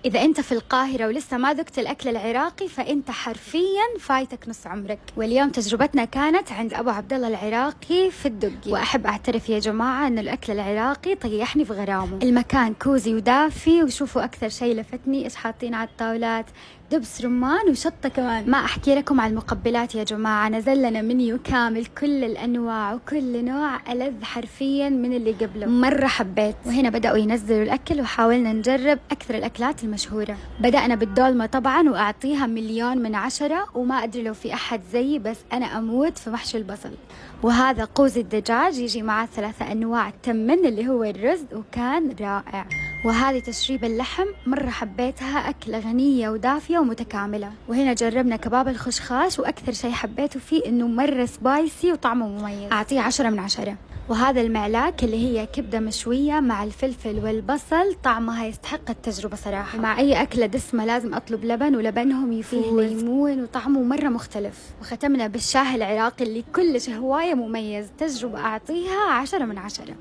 إذا أنت في القاهرة ولسه ما ذقت الأكل العراقي فأنت حرفيا فايتك نص عمرك. واليوم تجربتنا كانت عند أبو عبد الله العراقي في الدقي، وأحب أعترف يا جماعة أن الأكل العراقي طيحني في غرامه. المكان كوزي ودافي، وشوفوا أكثر شيء لفتني إيش حاطين على الطاولات، دبس رمان وشطة كمان. ما أحكي لكم عن المقبلات يا جماعة، نزل لنا منيو كامل كل الأنواع وكل نوع ألذ حرفيا من اللي قبله، مرة حبيت. وهنا بدأوا ينزلوا الأكل وحاولنا نجرب أكثر الأكلات المشهورة. بدأنا بالدولمة طبعا وأعطيها 1,000,000/10، وما أدري لو في أحد زيي بس أنا أموت في محشي البصل. وهذا قوز الدجاج يجي معاه 3 أنواع التمن اللي هو الرز، وكان رائع. وهذه تشريب اللحم مرة حبيتها، أكلة غنية ودافية ومتكاملة. وهنا جربنا كباب الخشخاش، وأكثر شيء حبيته فيه إنه مرة سبايسي وطعمه مميز، أعطيه 10/10. وهذا المعلاك اللي هي كبدة مشوية مع الفلفل والبصل، طعمها يستحق التجربة صراحة. مع أي أكلة دسمة لازم أطلب لبن، ولبنهم يفوز، ليمون وطعمه مرة مختلف. وختمنا بالشاي العراقي اللي كلش هواية مميز، تجربة أعطيها 10/10.